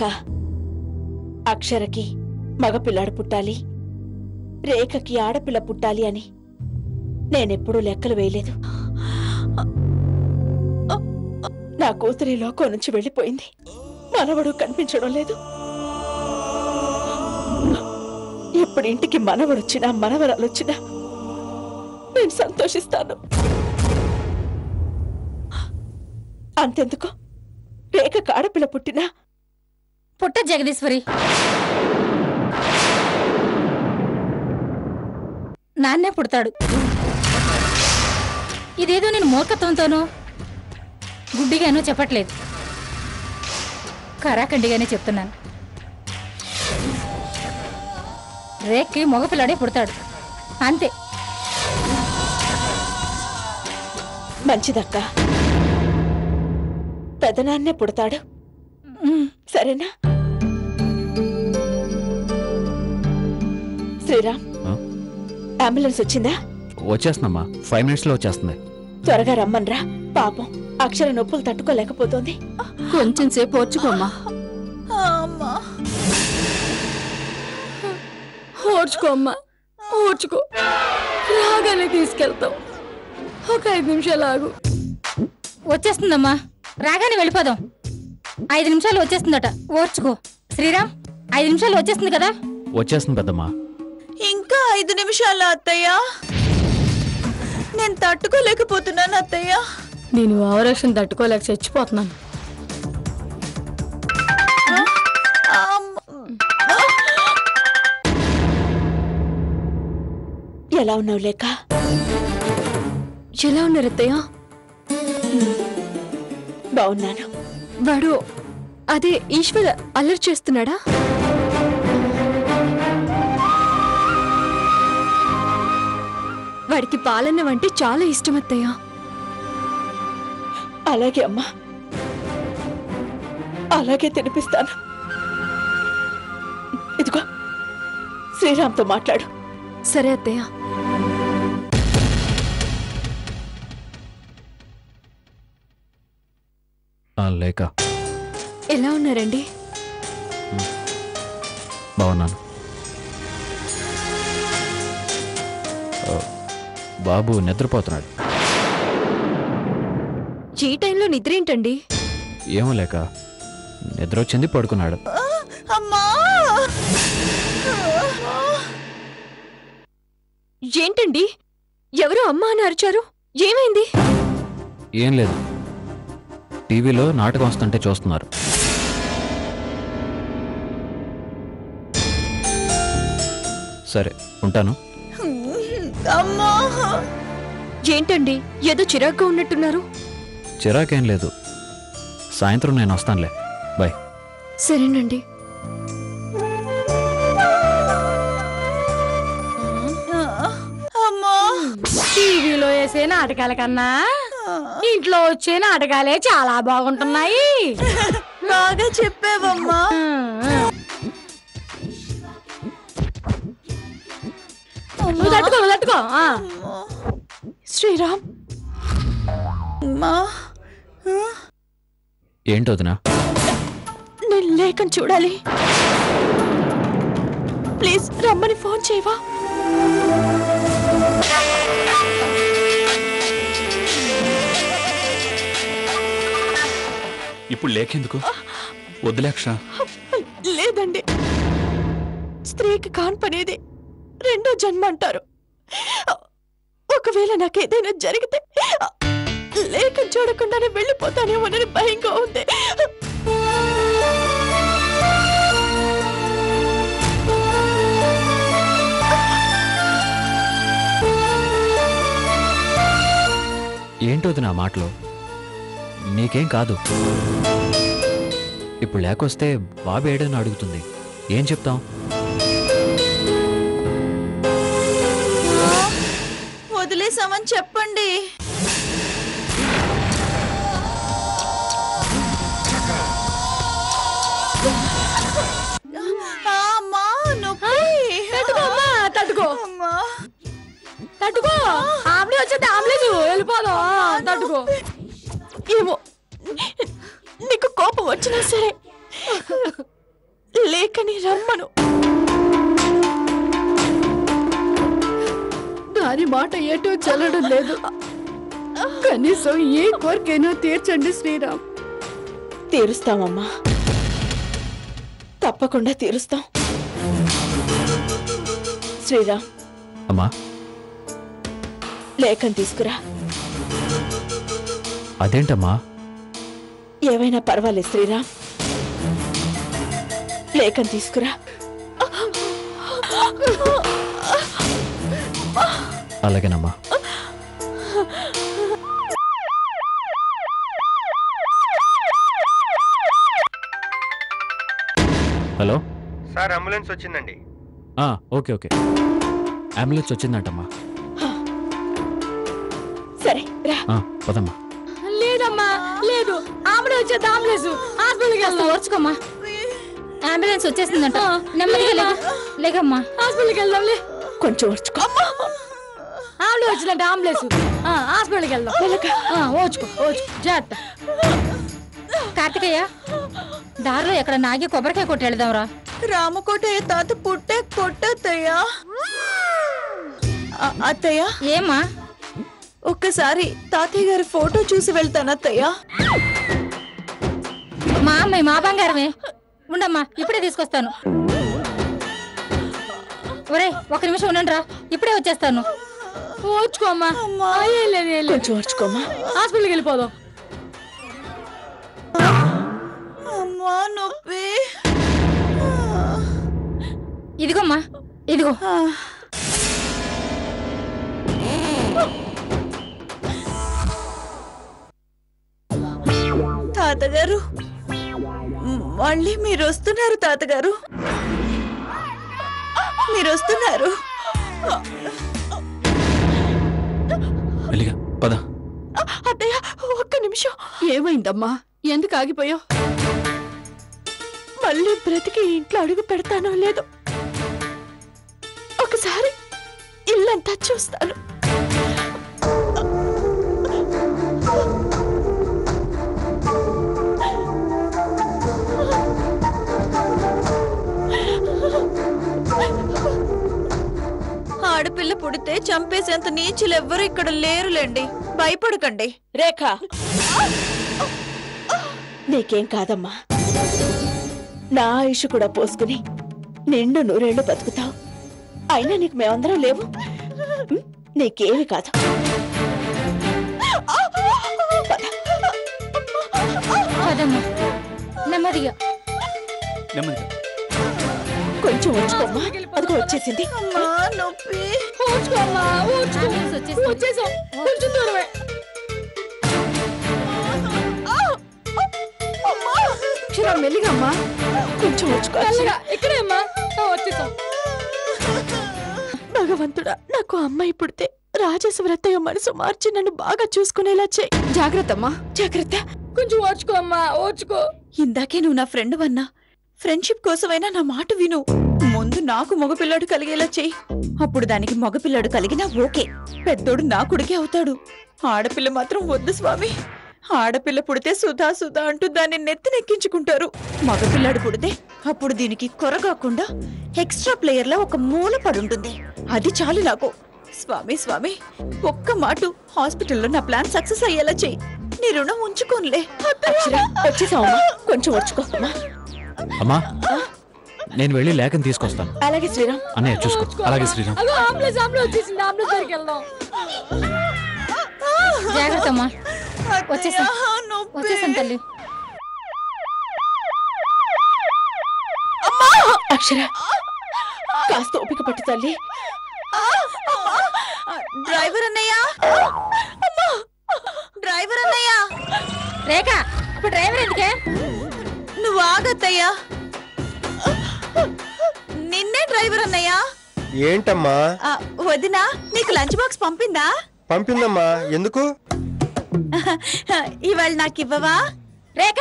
అక్క, అక్షరకి మగపిల్లాడు పుట్టాలి, రేఖకి ఆడపిల్ల పుట్టాలి అని నేనెప్పుడూ లెక్కలు వేయలేదు. నా కూతురి లోకం నుంచి వెళ్ళిపోయింది. మనవడు కనిపించడం లేదు. ఎప్పుడు ఇంటికి మనవడొచ్చినా మనవరాలొచ్చినా నేను సంతోషిస్తాను. అంతెందుకు, రేఖకు ఆడపిల్ల పుట్టినా పుట్ట జగదీశ్వరి, నాన్నే పుడతాడు. ఇదేదో నేను మూర్ఖత్వంతోనో గుడ్డిగానో చెప్పట్లేదు, కరాఖండిగానే చెప్తున్నాను. రేక్కి మగపిల్లాడే పుడతాడు, అంతే. మంచిదక్క, పెదనాన్నే పుడతాడు, సరేనా? శ్రీరామ్, అంబులెన్స్ వచ్చిందా? వచ్చేస్తుందమ్మా, 5 minutes లో వచ్చేస్తుంది. త్వరగా రమ్మన్రా, పాపం అక్షర నొప్పులు తట్టుకోలేకపోతుంది. కొంచెం సేపు ఓర్చుకోమ్మా. ఓర్చుకోమ్మా, ఓర్చుకో, రాగానే తీసుకెళ్తాం. ఒక 5 నిమిషాలు ఆగు. వచ్చేస్తుందమ్మా, రాగానే వెళ్ళిపోదాం. 5 నిమిషాలు వచ్చేస్తుందట, ఓర్చుకో. శ్రీరామ్, 5 నిమిషాలు వచ్చేస్తుంది కదా? వచ్చేస్తుంది పెద్దమ్మా. ఇంకా 5 నిమిషాలు అత్తయ్య, నేను తట్టుకోలేకపోతున్నాను అత్తయ్య. నేను ఆవరక్షణ తట్టుకోలేక చచ్చిపోతున్నాను. ఎలా ఉన్నావు లేక? ఎలా ఉన్నారు అత్తయ్య? బాగున్నాను. వాడు అదే ఈశ్వర్ అల్లరి చేస్తున్నాడా? వాడికి పాలన్నం అంటే చాలా ఇష్టం అత్తయ్య. అలాగే అమ్మా, అలాగే తినిపిస్తాను. ఇదిగో శ్రీరామ్తో మాట్లాడు. సరే అత్తయ్య. లేక ఎలా ఉన్నారండి? బాగున్నాను. బాబు నిద్రపోతున్నాడు. ఈ టైంలో నిద్ర ఏంటండి? ఏమో లేక, నిద్ర వచ్చింది, పడుకున్నాడు. అమ్మా, ఏంటండి, ఎవరో అమ్మ అని అరిచారు, ఏమైంది? ఏం లేదు, టీవీలో నాటకం వస్తుంటే చూస్తున్నారు. సరే ఉంటాను. అమ్మా, ఏంటండి, ఏదో చిరాగ్గా ఉన్నట్టున్నారు? చిరాకేం లేదు, సాయంత్రం నేను వస్తానులే. బాయ్. సరేనండి. అమ్మా, టీవీలో వేసే నాటకాల కన్నా ఇంట్లో వచ్చే నాటకాలే చాలా బాగుంటున్నాయి. బాగా చెప్పావమ్మా. తట్టుకో తట్టుకో. శ్రీరామ్, ఏంటోదినా? నేను లేఖను చూడాలి. ప్లీజ్ రమ్మని ఫోన్ చేయవా? ఇప్పుడు లేకెందుకు? వద్దులేక్ష. లేదండి, స్త్రీకి కాన్పనేది 2వ జన్మ అంటారు. ఒకవేళ నాకేదైనా జరిగితే లేఖ చూడకుండానే వెళ్ళిపోతానేమోనని భయంగా ఉంది. ఏంటోది నా మాటలో? నీకేం కాదు. ఇప్పుడు లేకొస్తే బాబు ఏడని అడుగుతుంది, ఏం చెప్తాం? వదిలేసామని చెప్పండి. అమ్మా, నొప్పి. తట్టుకో తట్టుకో. ఆమ్లే వచ్చేది, ఆమ్లేదు వెళ్ళిపోదాం. తట్టుకో. ఏమో, నీకు కోపం వచ్చినా సరే లేఖని రమ్మను. దాని మాట ఏటో చల్లడం లేదు. కనీసం ఏ కోరికైనా తీర్చండి శ్రీరామ్. తీరుస్తామమ్మా, తప్పకుండా తీరుస్తాం. శ్రీరామ్, అమ్మా లేఖని తీసుకురా. అదేంటమ్మా? ఏమైనా పర్వాలేదు శ్రీరామ్, లేఖని తీసుకురా. అలాగేనమ్మా. హలో సార్, అంబులెన్స్ వచ్చిందండి. ఓకే ఓకే, అంబులెన్స్ వచ్చిందంటమ్మా. సరే రా. పదమ్మా. లేదమ్మా, లేదు. అంబులెన్స్ వచ్చేది, అంబులెన్స్. హాస్పిటల్కి వెళ్దాం. ఓర్చుకోమ్మా, అంబులెన్స్ వచ్చేసిందంట. నెమ్మదిగా లేకమ్మా, హాస్పిటల్కి వెళ్దాంలే. కొంచెం ఓర్చుకో. అంబులెన్స్ వచ్చిందంట, అంబులెన్స్. హాస్పిటల్కి వెళ్దాం. ఓచుకో జాగ్రత్త. కార్తికేయ, దారిలో ఎక్కడ నాగి కొబ్బరికాయ కొట్టి వెళ్దాంరా. రామకోటయ్య తాత పుట్టే కొట్టత్తయ్యా. అత్తయ్య, ఏమా? ఒక్కసారి తాతయ్య గారి ఫోటో చూసి వెళ్తానత్తయ్యా. మా అమ్మాయి మా బంగారమే. ఉండమ్మా, ఇప్పుడే తీసుకొస్తాను. ఒరే, ఒక నిమిషం ఉండండి రా, ఇప్పుడే వచ్చేస్తాను. ఓచుకోమ్మా, కొంచెం ఓర్చుకోమ్మా. హాస్పిటల్కి వెళ్ళిపోదాం. అమ్మా నొప్పి. ఇదిగోమ్మా, ఇదిగో. తాతగారు, మళ్ళీ మీరు వస్తున్నారు తాతగారు, మీరు వస్తున్నారు. మెల్లిగా పద. అత్తయ్య, ఒక్క నిమిషం. ఏమైందమ్మా? ఎందుకు ఆగిపోయావు? మళ్ళీ బ్రతికి ఇంట్లో అడుగు పెడతానో లేదో ఒకసారి ఇల్లంతా చూస్తాను. ఆడపిల్ల పుడితే చంపేసేంత నీచులు ఎవ్వరు ఇక్కడ లేరులేండి, భయపడకండి. రేఖ, నీకేం కాదమ్మా. నా ఆయుష్ కూడా పోసుకుని నిండు నూరేళ్లు బతుకుతావు. అయినా నీకు మేమందరం లేవు. నీకేమి కాదు. నెమ్మదిగా నెమ్మదిగా. కొంచెం వచ్చుకోమ్మా, అదిగో వచ్చేసింది. అమ్మా నొప్పి. వచ్చేసాం. కొంచెం దూరమే. మెల్లిగమ్మా, కొంచెం వచ్చుకో. ఇక్కడే అమ్మా, వచ్చేసాం. భగవంతుడా, నాకు అమ్మాయి పుడితే రాజేశ్వరత్తయ్య మనసు మార్చి నన్ను బాగా చూసుకునేలా చేయి. జాగ్రత్త అమ్మా, జాగ్రత్త. కొంచెం ఓర్చుకో అమ్మా, ఓర్చుకో. ఇందాకే నువ్వు నా ఫ్రెండ్ వన్నా, ఫ్రెండ్షిప్ కోసమైనా నా మాట విను. ముందు నాకు మగపిల్లాడు కలిగేలా చెయ్యి. అప్పుడు దానికి మగపిల్లాడు కలిగినా ఓకే. పెద్దోడు నా కొడుకే అవుతాడు. ఆడపిల్ల మాత్రం వద్దు స్వామి. ఆడపిల్ల పుడితే సుధా సుధా అంటూ దాన్ని నెత్తినెక్కించుకుంటారు. మగపిల్లాడు పుడితే అప్పుడు దీనికి కొరగాకుండా ఎక్స్ట్రా ప్లేయర్ లా ఒక మూల పడుంటుంది. అది చాలు నాకు. స్వామి స్వామి, ఒక్క మాట హాస్పిటల్లో నా ప్లాన్ సక్సెస్ అయ్యేలా చెయ్యి. నీ రుణం ఉంచుకోనులే. వచ్చేసావమ్మా, కొంచెం వచ్చుకో. అమ్మా, నేను వెళ్ళి లేఖను తీసుకొస్తాను. అలాగే శ్రీరామ్. అన్నయ్య చూసుకో. అలాగే శ్రీరామ్. అంబులెన్స్ వచ్చేసింది, అంబులెన్స్ దగ్గరికి వెళ్దాం. జాగ్రత్త అమ్మా, వచ్చేసాం. వచ్చేసాం తల్లి. అక్షర, కాస్త ఓపిక పట్టు తల్లి. డ్రైవర్ అన్నయ్య, డ్రైవర్ అన్నయ్య. రేఖ, ఇప్పుడు డ్రైవర్ ఎందుకే? నువ్వు ఆగత్తయ్యా. నిన్నే డ్రైవర్ అన్నయ్య. ఏంటమ్మా? వదినా, నీకు లంచ్ బాక్స్ పంపిందా? పంపిందమ్మా. ఎందుకు? ఇవాళ నాకు ఇవ్వవా? రేఖ,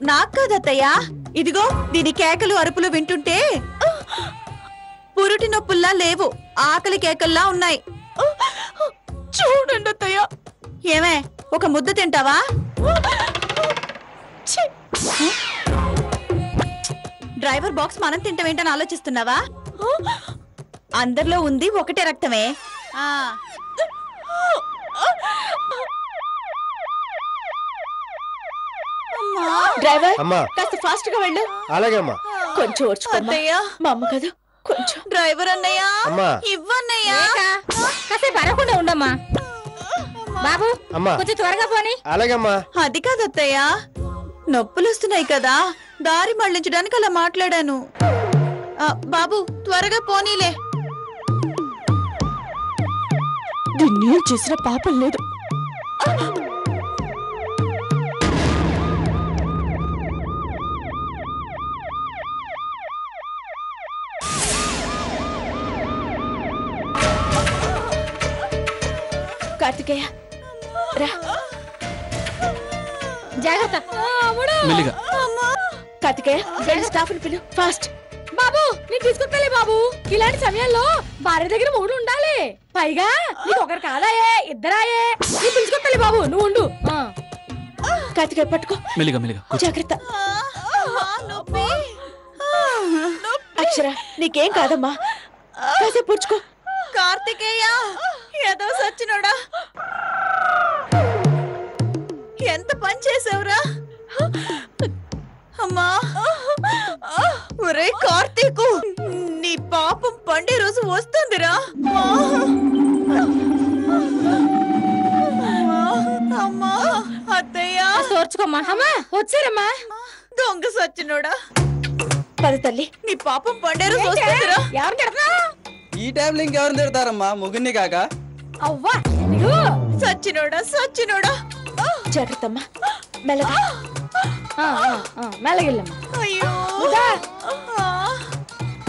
నాకు కాదత్తయ్యా. ఇదిగో దీని కేకలు అరుపులు వింటుంటే పురుటి నొప్పుల్లా లేవు, ఆకలి కేకల్లా ఉన్నాయి. చూడండి అత్తయ్య. ఏమే, ఒక ముద్ద తింటావా? డ్రైవర్ బాక్స్ మనం తింటామేంటని ఆలోచిస్తున్నావా? అందరిలో ఉంది ఒకటే రక్తమే. డ్రైవర్ కాస్త ఫాస్ట్ గా వెళ్ళు. అలాగే అమ్మా. కొంచెం ఓర్చుకోమ్మా, మా అమ్మ కదా. కొంచెం డ్రైవర్ అన్నయ్య ఇవ్వన్నయ్యా. కాసేపు అరకుండా ఉండమ్మా. బాబు కొంచెం త్వరగా పోనీ. అలాగమ్మా. అది కాదు అత్తయ్య, నొప్పులు వస్తున్నాయి కదా, దారి మళ్లించడానికి అలా మాట్లాడాను. బాబు త్వరగా పోనీలే. దీన్ని చేసిన పాపం లేదు. కార్తికేయ రా. జాగ్రత్త. మెల్లిగా. కార్తికేయ వెళ్ళి స్టాఫ్ పిలు ఫాస్ట్. బాబు నేను తీసుకొస్తాలే బాబు. ఇలాంటి సమయంలో భార్య దగ్గర 3 ఉండాలి. పైగా నీకు ఒకరు కాదాయే, ఇద్దరాయే. నీ పిలుచుకొస్తాలే బాబు, నువ్వు ఉండు. కార్తికేయ పట్టుకో. మెల్లిగా మెల్లిగా. జాగ్రత్త. అక్షర నీకేం కాదమ్మా, కాసేపు పుచ్చుకో. కార్తికేయ ఏదో సచ్చినోడా, ఎంత పని చేసావురా అమ్మా. ఒరే కార్తీకు, నీ పాపం పండే రోజు వస్తుందిరా. అమ్మా అత్తయ్య తోర్చుకోమ్మా. అమ్మా వచ్చారమ్మా. దొంగ సచ్చినోడా. పద తల్లి, నీ పాపం పండే రోజు వస్తుందిరా. ఎవరు తిడతా? ఈ టైంలో ఇంకెవరు తిడతారమ్మా, ముగ్గురిని కాక. అవ్వా సచ్చినోడా సచ్చినోడా. జాగ్రత్తమ్మా, మెల్లగా. మెల్లగిల్లమ్మా. అయ్యో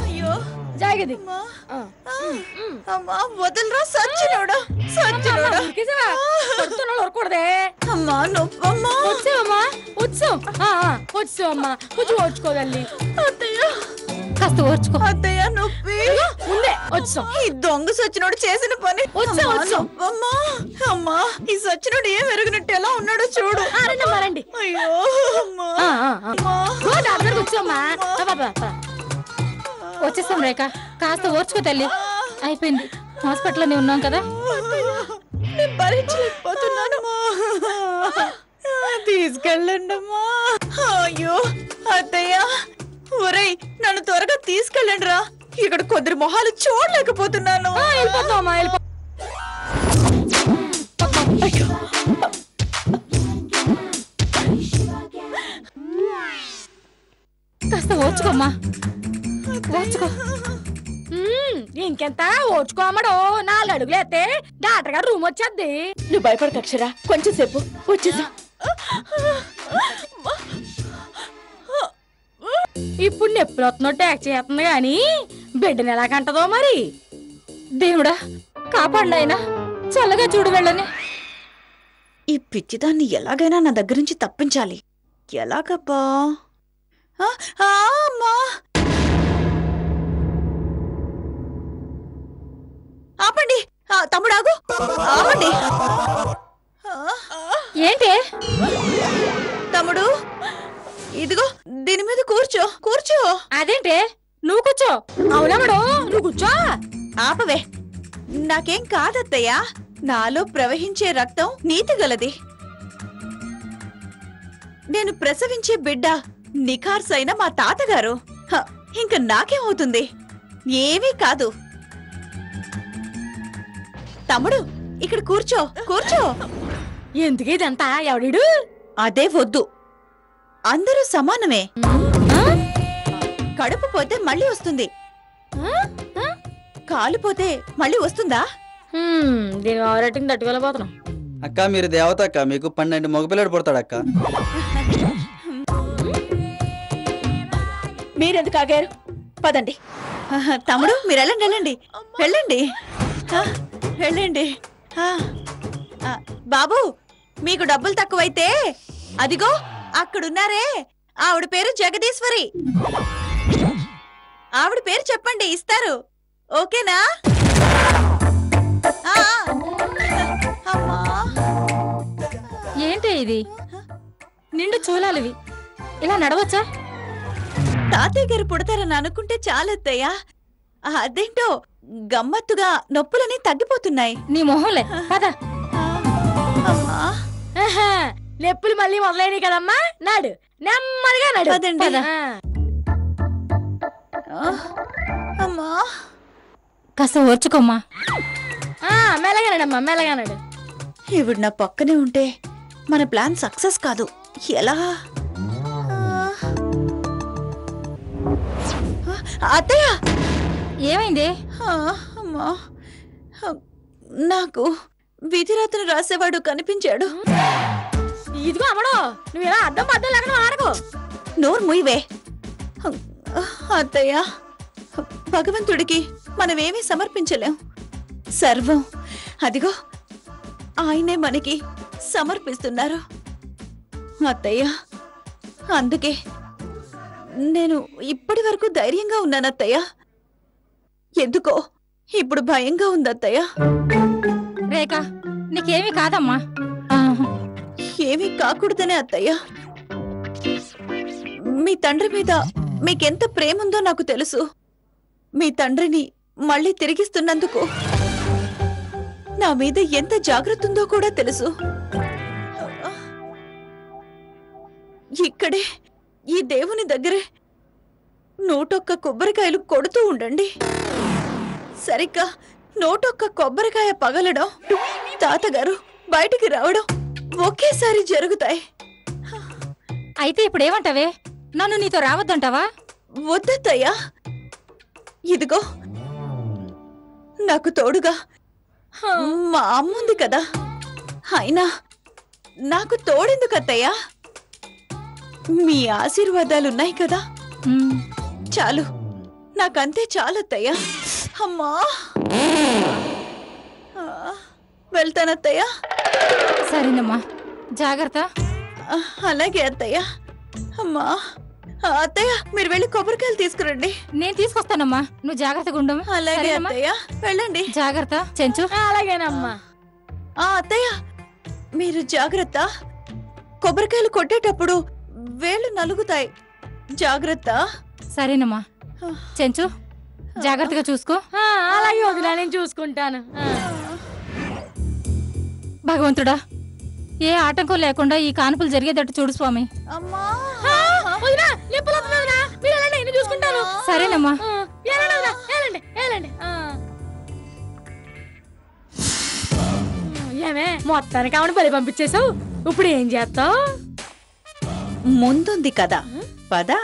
అయ్యో జాగ్రత్త. అమ్మా వదలరా సచ్చినోడా సచ్చినోడా. ఊరకూడదే అమ్మా నొప్పమ్మా. వచ్చావమ్మా, వచ్చావమ్మా. కొంచెం ఓర్చుకోగలి. అత్తయ్య కాస్త ఓర్చుకో. అత్తయ్య నొప్పి ఉందే. వచ్చాం. ఈ దొంగ సచ్చినోడు చేసిన పని. వచ్చాం. అమ్మా అమ్మా, ఈ సచ్చినోడు ఏం ఎరగనట్టు ఎలా ఉన్నాడో చూడు. రండి. అయ్యో అమ్మా. వచ్చామ్మా. వచ్చేసాం రేఖ, కాస్త ఓర్చుకో తల్లి. అయిపోయింది, హాస్పిటల్లోనే ఉన్నాం కదా. నేను భరించలేకపోతున్నాను, తీసుకెళ్ళండి అమ్మా. అయ్యో అత్తయ్య, ఒరేయ్ నన్ను త్వరగా తీసుకెళ్ళండి రా. ఇక్కడ కొద్ది మొహాలు చూడలేకపోతున్నాను. వెళ్ళిపోతామా. కాస్త ఓర్చుకోమ్మా, ఓర్చుకో. ఇంకెంత ఓర్చుకోమడో. 4 అడుగులు ఎత్తే డాక్టర్ గారు రూమ్ వచ్చేద్ది. నువ్వు భయపడకు అక్షరా, కొంచెం సేపు వచ్చేసా. ఇప్పుడు నొప్పులు వస్తున్నట్టు యాక్ట్ చేస్తుంది గాని బిడ్డని ఎలా కంటదో మరి. దేవుడా కాపాడు ఆయన, చల్లగా చూడు వెళ్ళని. ఈ పిచ్చిదాన్ని ఎలాగైనా నా దగ్గర నుంచి తప్పించాలి. ఎలాగబ్బా? అమ్మా ఆపండి, తమ్ముడు ఆగు, ఆపండి. ఏంటి తమ్ముడు, ఇదిగో దీని మీద కూర్చో. కూర్చో. అదేంటి నువ్వు కూర్చో. అవునమ్మడు నువ్వు కూర్చో. ఆపవే, నాకేం కాదత్తయ్యా. నాలో ప్రవహించే రక్తం నీతి గలది. నేను ప్రసవించే బిడ్డ నిఖార్సైన మా తాతగారు. ఇంక నాకేమవుతుంది? ఏమీ కాదు. తమ్ముడు ఇక్కడ కూర్చో, కూర్చో. ఎందుకు ఇదంతా? ఎవడు? అదే వద్దు, అందరూ సమానమే. కడుపు పోతే మళ్ళీ వస్తుంది, కాలిపోతే మళ్ళీ వస్తుందా? దీని రేటింగ్ తట్టుకెళ్ళిపోతున్నాం. అక్క మీరు దేవత అక్క, మీకు 12 మగపిల్లడు పుడతాడు అక్క. మీరెందుకు ఆగారు? పదండి. తమ్ముడు మీరు వెళ్ళండి, వెళ్ళండి, వెళ్ళండి, వెళ్ళండి. బాబు మీకు డబ్బులు తక్కువైతే అదిగో అక్కడున్నారే, ఆవిడ పేరు జగదీశ్వరి. ఆవిడ పేరు చెప్పండి, ఇస్తారు. ఓకేనా? ఏంటి ఇది? నిండు చూలాలివి ఇలా నడవచ్చా? తాతయ్య గారు పుడతారని అనుకుంటే చాలత్తయ్యా. అదేంటో గమ్మత్తుగా నొప్పులని తగ్గిపోతున్నాయి. నీ మొహంలే పద. అమ్మా నొప్పులు మళ్ళీ మొదలైనవి కదమ్మా. నాడు నెమ్మదిగా నడు. పదండి. అమ్మా కాస్త ఓర్చుకోమ్మా. మెల్లగా నడమ్మా, మెల్లగా నడు. ఇవిడు నా పక్కనే ఉంటే మన ప్లాన్ సక్సెస్ కాదు. ఎలా? అత్తయ్య ఏమైంది? అమ్మా నాకు విధిరాతను రాసేవాడు కనిపించాడు. ఇదిగో అమ్మడో, నువ్వు ఇలా అద్దం పద్దం లేకుండా ఆడకు. నోరు ముయ్యవే. అత్తయ్య భగవంతుడికి మనమేమీ సమర్పించలేం. సర్వం అదిగో ఆయనే మనకి సమర్పిస్తున్నారు అత్తయ్య. అందుకే నేను ఇప్పటి వరకు ధైర్యంగా ఉన్నాను అత్తయ్య. ఎందుకో ఇప్పుడు భయంగా ఉంది అత్తయ్య. రేఖ నీకేమీ కాదమ్మా. ఏమీ కాకూడదనే అత్తయ్య. మీ తండ్రి మీద మీకెంత ప్రేముందో నాకు తెలుసు. మీ తండ్రిని మళ్ళీ తిరిగిస్తున్నందుకు నా మీద ఎంత జాగ్రత్త ఉందో కూడా తెలుసు. ఇక్కడే ఈ దేవుని దగ్గరే 101 కొబ్బరికాయలు కొడుతూ ఉండండి. సరిగ్గా 101 కొబ్బరికాయ పగలడం, తాతగారు బయటికి రావడం ఒకేసారి జరుగుతాయి. అయితే ఇప్పుడు ఏమంటావే? నన్ను నీతో రావద్దంటావా? వద్దత్తయ్యా. ఇదిగో నాకు తోడుగా మా అమ్ముంది కదా. అయినా నాకు తోడెందుకత్తయ్యా? మీ ఆశీర్వాదాలున్నాయి కదా, చాలు. నాకంతే చాలత్తయ్యా. అమ్మా వెళ్తానత్తయ్యా. సరేనమ్మా, జాగ్రత్త. అలాగే అత్తయ్యా. అమ్మా అత్తయ్య మీరు వెళ్ళి కొబ్బరికాయలు తీసుకురండి. నేను తీసుకొస్తానమ్మా, నువ్వు జాగ్రత్తగా ఉండవు. అలాగే అత్తయ్య, వెళ్ళండి. జాగ్రత్త చెంచు. అలాగేనమ్మా. అత్తయ్య మీరు జాగ్రత్త. కొబ్బరికాయలు కొట్టేటప్పుడు వేళ్ళు నలుగుతాయి, జాగ్రత్త. సరేనమ్మా. చెంచు జాగ్రత్తగా చూసుకో. అలాగే వదిలా, నేను చూసుకుంటాను. భగవంతుడా, ఏ ఆటంకం లేకుండా ఈ కానుపులు జరిగేటట్టు చూడు స్వామి. సరేనమ్మా. ఏమే మొత్తానికి ఆవిడ బలి పంపించేసావు, ఇప్పుడు ఏం చేస్తావు? ముందుంది కదా, పదా.